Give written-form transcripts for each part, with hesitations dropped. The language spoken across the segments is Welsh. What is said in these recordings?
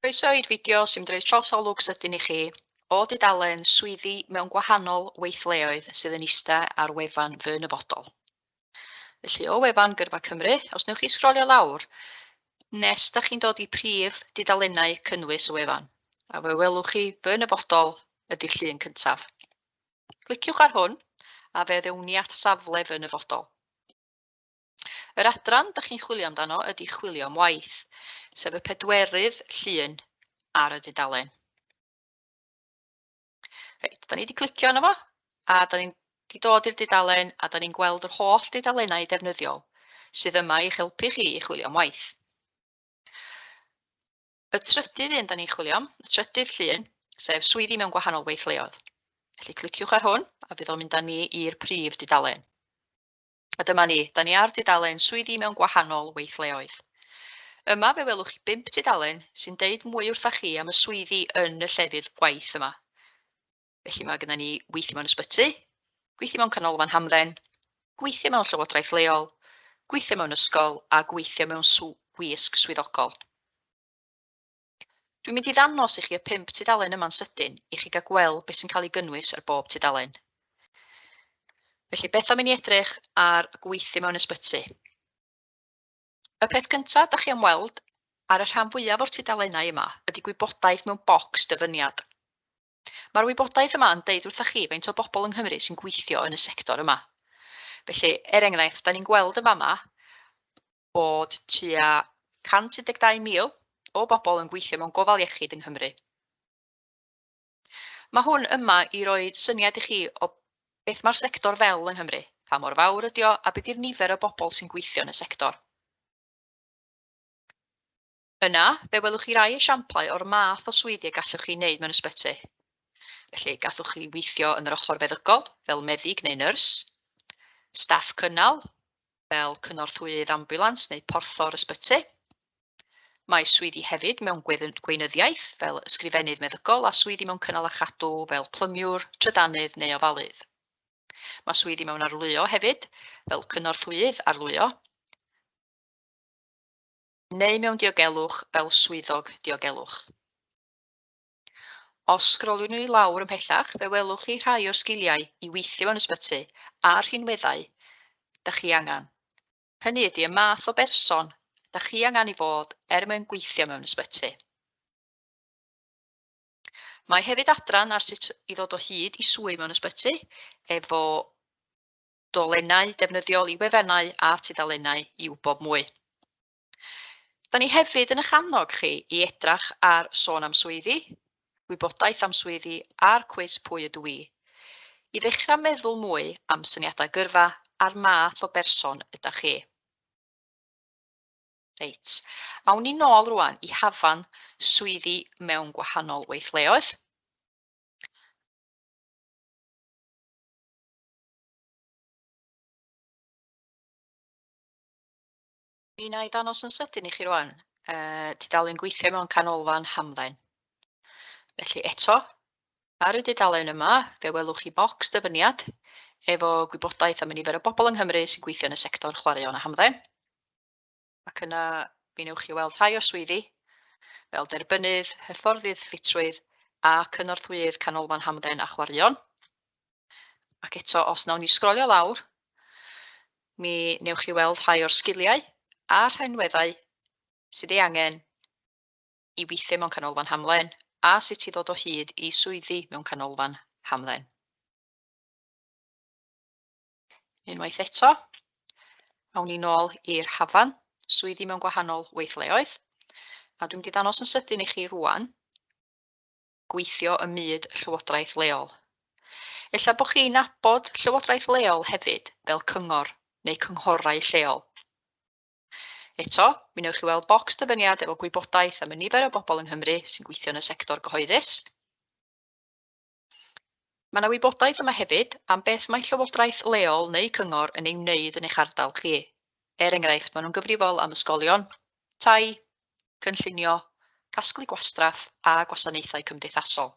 Croeso i'r fideo sy'n droi trosolwg sydyn i chi o dudalen swyddi mewn gwahanol weithleoedd sydd yn ista ar wefan fy nyfodol. Felly o wefan Gyrfa Cymru, os newch chi sgrolio lawr, nes da chi'n dod i prif dudalennau cynnwys y wefan, a fe welwch chi fy nyfodol ydy'r llun cyntaf. Cliciwch ar hwn a fe ddewni at safle fy nyfodol. Yr adran da chi'n chwilio amdano ydy chwilio am waith, sef y pedwerydd llun ar y dudalen. Reit, da ni wedi clicio arno fo, a da ni'n dod i'r dudalen a da ni'n gweld yr holl dudalennau defnyddiol sydd yma i'ch helpu chi i chwilio am waith. Y trydydd un da ni'n chwilio am, y trydydd llun, sef swyddi mewn gwahanol weithleoedd. Felly cliciwch ar hwn a fydd o'n mynd â ni i'r prif dudalen. A dyma ni, da ni ar dudalen swyddi mewn gwahanol weithleoedd. Yma fe welwch chi 5 dudalen sy'n deud mwy wrthach chi am y swyddi yn y llefydd gwaith yma. Felly mae gennym ni weithio mewn ysbyty, gweithio mewn canolfan hamdden, gweithio mewn llywodraeth leol, gweithio mewn ysgol a gweithio mewn gwisg swyddogol. Dwi'n mynd i ddangos i chi y 5 tudalen yma'n sydyn i chi gael gweld beth sy'n cael ei gynnwys ar bob tudalen. Felly beth am i ni edrych ar gweithio mewn ysbyty. Y peth gyntaf da chi am weld ar y rhan fwyaf o'r tudalennau yma ydy gwybodaeth mewn bocs dyfyniad. Mae'r wybodaeth yma yn deud wrthach chi faint o bobl yng Nghymru sy'n gweithio yn y sector yma. Felly, enghraifft, da ni'n gweld y fama bod tua 112,000 o bobl yn gweithio mewn gofal iechyd yng Nghymru. Mae hwn yma i roi syniad i chi o beth mae'r sector fel yng Nghymru, pa mor fawr ydi o a beth yw'r nifer o bobl sy'n gweithio yn y sector. Yna, fe welwch chi rai esiamplau o'r math o swyddi y gallwch chi wneud mewn ysbyty. Felly, gallwch chi weithio yn yr ochr feddygol, fel meddyg neu nyrs, staff cynnal, fel cynorthwyydd ambulans neu porthor ysbyty. Mae swyddi hefyd mewn gweinyddiaeth, fel ysgrifennydd meddygol, a swyddi mewn cynnal a chadw, fel plymiwr, trydannydd neu ofalydd. Mae swyddi mewn arlwyo hefyd, fel cynorthwyydd arlwyo, neu mewn diogelwch fel swyddog diogelwch. Os sgroliwn ni lawr ymhellach, fe welwch chi rhai o'r sgiliau i weithio mewn ysbyty a'r rhinweddau da chi angen. Hynny ydy y math o berson da chi angen i fod mwyn gweithio mewn ysbyty. Mae hefyd adran ar sut i ddod o hyd i swydd mewn ysbyty efo dolennau defnyddiol i wefennau a tudalennau i wybod mwy. Da ni hefyd yn eich annog chi i edrach ar sôn am swyddi, wybodaeth am swyddi a'r cwis pwy ydw i. I ddechrau meddwl mwy am syniadau gyrfa a'r math o berson ydych chi. Reit, awn ni nôl rwan i hafan swyddi mewn gwahanol weithleoedd. Mi wna i ddangos yn sydyn i chi rwan, tudalen gweithio mewn canolfan hamdden. Felly eto, ar y dudalen yma, fe welwch chi bocs dyfyniad efo gwybodaeth am y nifer o bobl yng Nghymru sy'n gweithio yn y sector chwaraeon a hamdden. Ac yna, mi newch chi weld rhai o swyddi, fel derbynnydd, hyfforddydd ffitrwydd a cynorthwyydd canolfan hamdden a chwaraeon. Ac eto, os nawn ni sgrolio lawr, mi newch chi weld rhai o'r sgiliau a'r rhinweddau sydd ei angen i weithio mewn canolfan hamdden a sut i ddod o hyd i swyddi mewn canolfan hamdden. Unwaith eto, awn ni nôl i'r hafan, swyddi mewn gwahanol weithleoedd, a dwi'n mynd i ddangos yn sydyn i chi rwan gweithio ym myd llywodraeth leol. Ella bod chi'n nabod llywodraeth leol hefyd fel cyngor neu cynghorau lleol. Eto, mi newch chi weld bocs dyfyniad efo gwybodaeth am y nifer o bobl yng Nghymru sy'n gweithio yn y sector gyhoeddus. Mae yna wybodaeth yma hefyd am beth mae llywodraeth leol neu cyngor yn ei wneud yn eich ardal chi. Enghraifft, maen nhw'n gyfrifol am ysgolion, tai, cynllunio, casglu gwastraff a gwasanaethau cymdeithasol.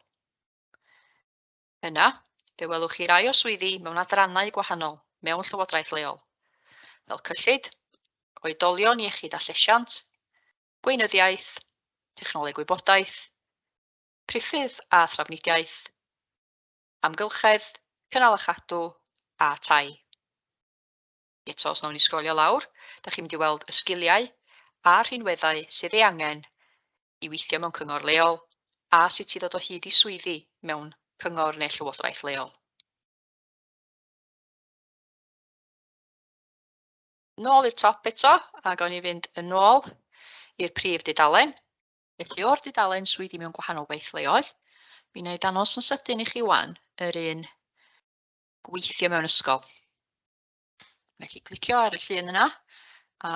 Yna, fe welwch chi rai o swyddi mewn adrannau gwahanol mewn llywodraeth leol, fel cyllid, oedolion iechyd a llesiant, gweinyddiaeth, technoleg wybodaeth, priffydd a thrafnidiaeth, amgylchedd, cynnal a chadw a tai. Eto, os nawn ni sgrolio lawr, da chi'n mynd i weld y sgiliau a rhinweddau sydd ei angen i weithio mewn cyngor leol a sut i ddod o hyd i swyddi mewn cyngor neu llywodraeth leol. Nôl i'r top eto, a gawn ni fynd yn ôl i'r prif dudalen. Felly o'r dudalen swyddi mewn gwahanol weithleoedd, mi wna i ddangos yn sydyn i chi wan yr un gweithio mewn ysgol. Felly clicio ar y llun yna, a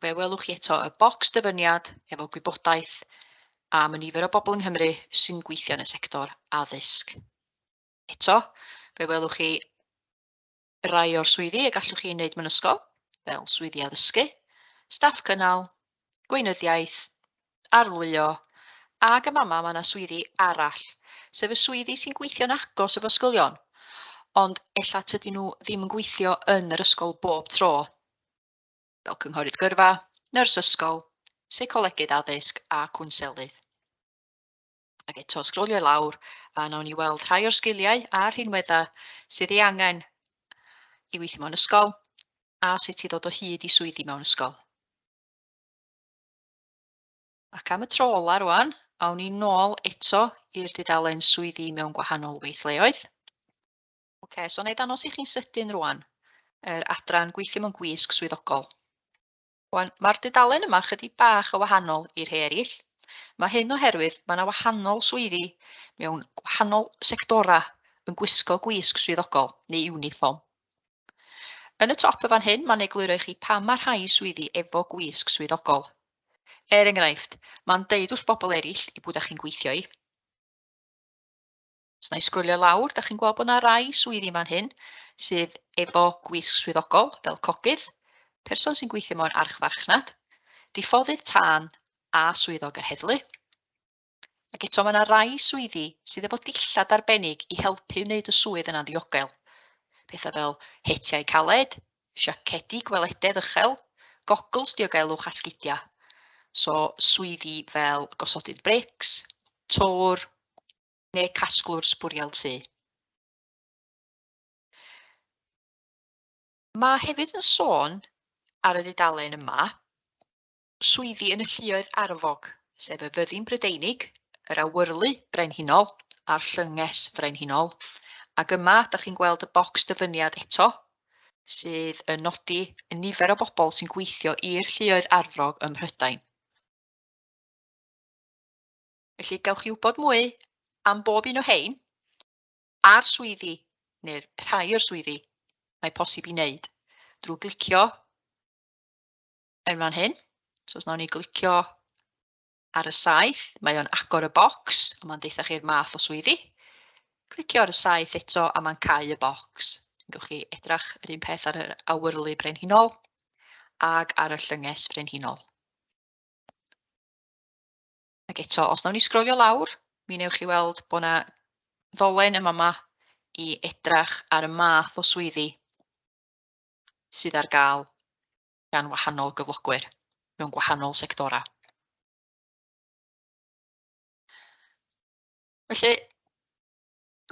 fe welwch chi eto y bocs dyfyniad efo gwybodaeth am y nifer o bobl yng Nghymru sy'n gweithio yn y sector addysg. Eto, fe welwch chi rai o'r swyddi y gallwch chi wneud mewn ysgol, fel swyddi addysgu, staff cynnal, gweinyddiaeth, arlwyo, ac yn fama mae yna swyddi arall, sef y swyddi sy'n gweithio'n agos efo ysgolion, ond ella tydyn nhw ddim yn gweithio yn yr ysgol bob tro, fel cynghorydd gyrfa, nyrs ysgol, seicolegydd addysg a cwnselydd. Ac eto sgrolio lawr a nawn ni weld rhai o'r sgiliau a rhinweddau sydd ei angen i weithio mewn ysgol a sut i ddod o hyd i swyddi mewn ysgol. Ac am y tro ola rwan, awn ni nôl eto i'r dudalen swyddi mewn gwahanol weithleoedd. So na i ddangos i chi'n sydyn rwan, yr adran gweithio mewn gwisg swyddogol. Mae'r dudalen yma chydig bach o wahanol i'r rhai eraill. Mae hyn oherwydd mae yna wahanol swyddi mewn gwahanol sectora yn gwisgo gwisg swyddogol neu uniform. Yn y top y fan hyn, mae'n egluro i chi pam mae rhai swyddi efo gwisg swyddogol. Enghraifft, mae'n deud wrth bobl eraill i bwy da chi'n gweithio i. Os na i sgrwlio lawr, da chi'n gweld bod yna rai swyddi fan hyn sydd efo gwisg swyddogol fel cogydd, person sy'n gweithio mewn archfarchnad, diffoddydd tân a swyddog yr heddlu. Ac eto mae yna rai swyddi sydd efo dillad arbennig i helpu wneud y swydd yna'n ddiogel. Pethau fel hetiau caled, siacedi gwelededd uchel, gogls diogelwch a sgidia. So swyddi fel gosodydd brics, tŵr, neu casglwr sbwriel tŷ. Mae hefyd yn sôn ar y dudalen yma swyddi yn y lluoedd arfog, sef y fyddin Brydeinig, yr awyrlu frenhinol a'r llynges frenhinol. Ac yma, da chi'n gweld y bocs dyfyniad eto, sydd yn nodi y nifer o bobl sy'n gweithio i'r lluoedd arfog ym Mhrydain. Felly, gewch chi wybod mwy am bob un o hein, a'r swyddi, neu rhai o'r swyddi, mae posib i wneud drwy glicio yn fan hyn. So os nawn ni glicio ar y saeth, mae o'n agor y bocs, a mae'n deitha chi'r math o swyddi. Clicio ar y saeth eto a mae'n cau y bocs. Gewch chi edrych yr un peth ar y awyrlu brenhinol ag ar y llynges brenhinol. Ac eto, os nawn ni sgrolio lawr, mi newch chi weld bod yna ddolen yma i edrych ar y math o swyddi sydd ar gael gan wahanol gyflogwyr mewn gwahanol sectora. Felly,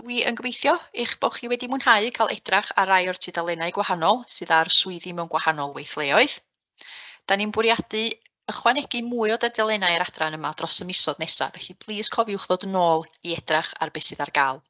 dwi yn gobeithio eich bod chi wedi mwynhau cael edrych ar rai o'r tudalenau gwahanol sydd ar swyddi mewn gwahanol weithleoedd. Da ni'n bwriadu ychwanegu mwy o dudalenau i'r adran yma dros y misoedd nesaf, felly plis cofiwch ddod yn ôl i edrych ar beth sydd ar gael.